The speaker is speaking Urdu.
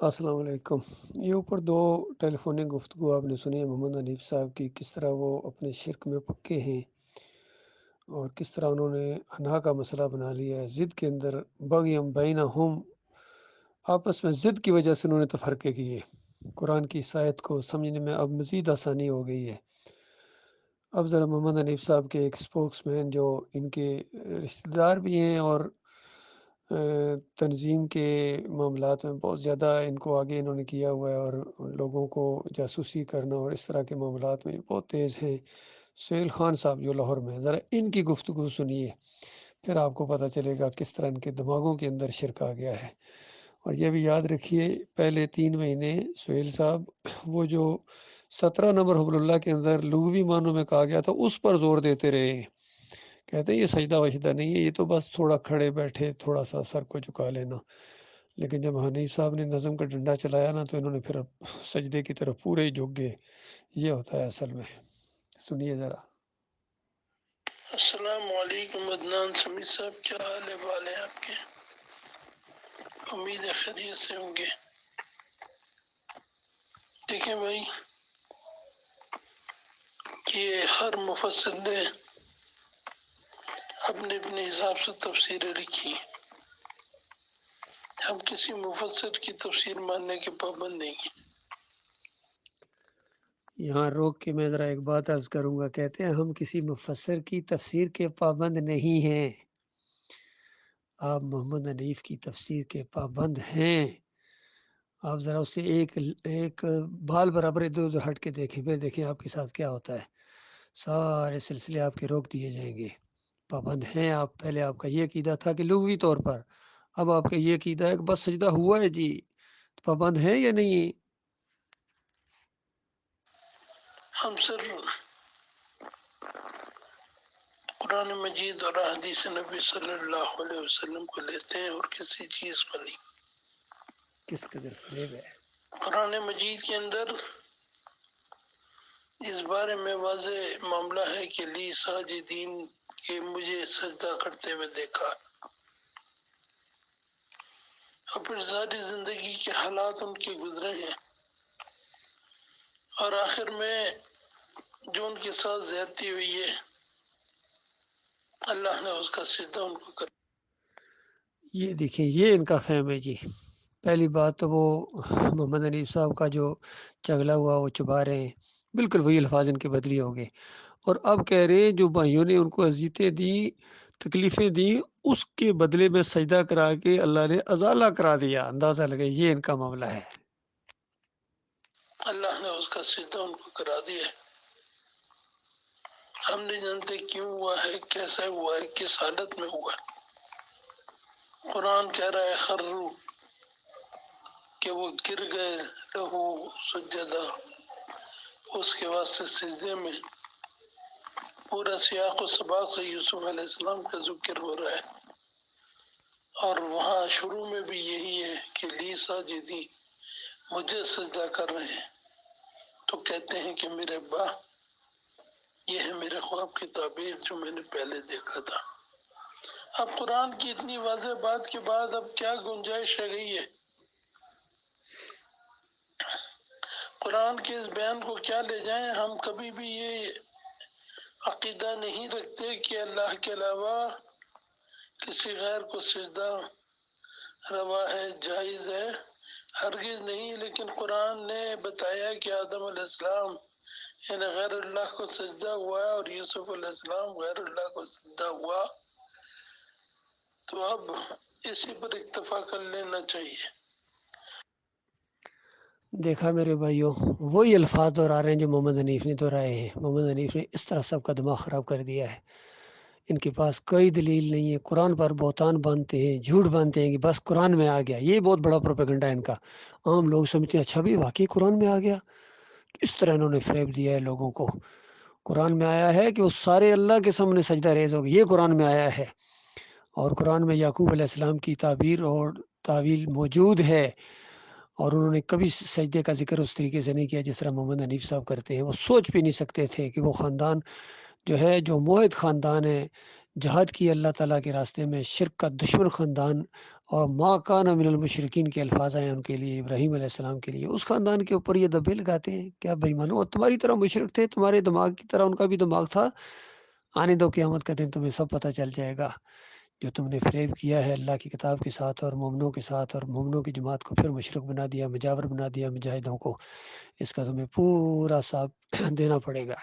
السلام علیکم۔ یہ اوپر دو ٹیلی فونک گفتگو آپ نے سنی ہے محمد حنیف صاحب کی، کس طرح وہ اپنے شرک میں پکے ہیں اور کس طرح انہوں نے انا کا مسئلہ بنا لیا ہے ضد کے اندر، بغیم بینہم، آپس میں ضد کی وجہ سے انہوں نے تفرقے کیے۔ قرآن کی اس آیت کو سمجھنے میں اب مزید آسانی ہو گئی ہے۔ اب ذرا محمد حنیف صاحب کے ایک سپوکس مین جو ان کے رشتہ دار بھی ہیں اور تنظیم کے معاملات میں بہت زیادہ ان کو آگے انہوں نے کیا ہوا ہے، اور لوگوں کو جاسوسی کرنا اور اس طرح کے معاملات میں بہت تیز ہیں، سہیل خان صاحب جو لاہور میں ہیں، ذرا ان کی گفتگو سنیے، پھر آپ کو پتہ چلے گا کس طرح ان کے دماغوں کے اندر شرک آ گیا ہے۔ اور یہ بھی یاد رکھیے، پہلے 3 مہینے سہیل صاحب وہ جو 17 نمبر حبل اللہ کے اندر لغوی معنوں میں کہا گیا تھا اس پر زور دیتے رہے ہیں، کہتے ہیں یہ سجدہ وجدہ نہیں ہے، یہ تو بس تھوڑا کھڑے بیٹھے تھوڑا سا سر کو جھکا لینا۔ لیکن جب حنیف صاحب نے نظم کا ڈنڈا چلایا نا تو انہوں نے پھر سجدے کی طرف پورے ہی جھک گئے۔ یہ ہوتا ہے اصل میں، سنیے ذرا۔ السلام علیکم عدنان سمیع صاحب، کیا حال ہے بال ہے آپ کے؟ امید ہے خیریت سے ہوں گے۔ دیکھیں بھائی، کہ ہر مفسر نے اپنے اپنے حساب سے تفسیریں لکھی، ہم کسی مفسر کی تفسیر ماننے کے پابند نہیں ہیں۔ یہاں روک کے میں ذرا ایک بات عرض کروں گا، کہتے ہیں ہم کسی مفسر کی تفسیر کے پابند نہیں ہیں، آپ محمد حنیف کی تفسیر کے پابند ہیں۔ آپ ذرا اسے ایک بال برابر ادھر ادھر ہٹ کے دیکھیں، پھر دیکھیں آپ کے ساتھ کیا ہوتا ہے۔ سارے سلسلے آپ کے روک دیے جائیں گے، پابند ہیں آپ۔ پہلے آپ کا یہ عقیدہ تھا کہ لغوی طور پر، اب آپ کا یہ عقیدہ ہے کہ بس سجدہ ہوا ہے جی، تو پابند ہیں یا نہیں؟ ہم صرف قرآن مجید اور حدیث نبی صلی اللہ علیہ وسلم کو لیتے ہیں اور کسی چیز کو نہیں۔ کس قدر فریب ہے۔ قرآن مجید کے اندر اس بارے میں واضح معاملہ ہے کہ لی ساجدین، کہ مجھے سجدہ کرتے ہوئے دیکھا، اور پھر ساری زندگی کے حالات ان کے گزرے ہیں، اور آخر میں جو ان کے ساتھ زیادتی ہوئی ہے اللہ نے اس کا سجدہ ان کو کر۔ یہ دیکھیں، یہ ان کا فہم ہے جی۔ پہلی بات تو وہ محمد حنیف صاحب کا جو چگلا ہوا وہ چبا رہے ہیں، بالکل وہی الفاظ ان کے بدلی ہو گئے، اور اب کہہ رہے ہیں جو بھائیوں نے ان کو اذیتیں دیں، تکلیفیں دیں، اس کے بدلے میں سجدہ کرا کے اللہ نے ازالہ کرا دیا۔ اندازہ لگے، یہ ان کا معاملہ ہے۔ اللہ نے اس کا سجدہ ان کو کرا دیا ہے۔ ہم نہیں جانتے کیوں ہوا ہے، کیسے ہوا ہے، کس حالت میں ہوا ہے۔ قرآن کہہ رہا ہے خرو، کہ وہ گر گئے، لہو سجدہ، اس کے واسطے سجدے میں۔ پورا سیاق و سباق سے یوسف علیہ السلام کا ذکر ہو رہا ہے، اور وہاں شروع میں بھی یہی ہے کہ لی ساجدی، مجھے سجدہ کر رہے ہیں، تو کہتے ہیں کہ میرے ابا، یہ ہے میرے خواب کی تعبیر جو میں نے پہلے دیکھا تھا۔ اب قرآن کی اتنی واضح بات کے بعد اب کیا گنجائش رہ گئی ہے؟ قرآن کے اس بیان کو کیا لے جائیں؟ ہم کبھی بھی یہ عقیدہ نہیں رکھتے کہ اللہ کے علاوہ کسی غیر کو سجدہ روا ہے، جائز ہے، ہرگز نہیں۔ لیکن قرآن نے بتایا کہ آدم علیہ السلام یعنی غیر اللہ کو سجدہ ہوا ہے، اور یوسف علیہ السلام غیر اللہ کو سجدہ ہوا، تو اب اسی پر اکتفا کر لینا چاہیے۔ دیکھا میرے بھائیوں، وہی الفاظ دہرا رہے ہیں جو محمد حنیف نے دہرائے ہیں۔ محمد حنیف نے اس طرح سب کا دماغ خراب کر دیا ہے، ان کے پاس کوئی دلیل نہیں ہے، قرآن پر بہتان باندھتے ہیں، جھوٹ باندھتے ہیں کہ بس قرآن میں آ گیا۔ یہ بہت بڑا پروپیگنڈا ہے ان کا۔ عام لوگ سمجھتے ہیں اچھا بھی واقعی قرآن میں آ گیا، اس طرح انہوں نے فریب دیا ہے لوگوں کو۔ قرآن میں آیا ہے کہ وہ سارے اللہ کے سامنے سجدہ ریز ہوگی، یہ قرآن میں آیا ہے، اور قرآن میں یعقوب علیہ السلام کی تعبیر اور تعویل موجود ہے، اور انہوں نے کبھی سجدے کا ذکر اس طریقے سے نہیں کیا جس طرح محمد حنیف صاحب کرتے ہیں۔ وہ سوچ بھی نہیں سکتے تھے کہ وہ خاندان جو ہے، جو موحد خاندان ہے، جہاد کی اللہ تعالیٰ کے راستے میں، شرک کا دشمن خاندان اور ما کان من المشرکین کے الفاظ آئے ان کے لیے، ابراہیم علیہ السلام کے لیے، اس خاندان کے اوپر یہ دبے لگاتے ہیں. کیا بے ایمانو، اور تمہاری طرح مشرک تھے، تمہارے دماغ کی طرح ان کا بھی دماغ تھا. آنے دو قیامت کا دن، تمہیں سب پتہ چل جائے گا. جو تم نے فریب کیا ہے اللہ کی کتاب کے ساتھ اور مومنوں کے ساتھ، اور مومنوں کی جماعت کو پھر مشرک بنا دیا، مجاور بنا دیا مجاہدوں کو، اس کا تمہیں پورا حساب دینا پڑے گا.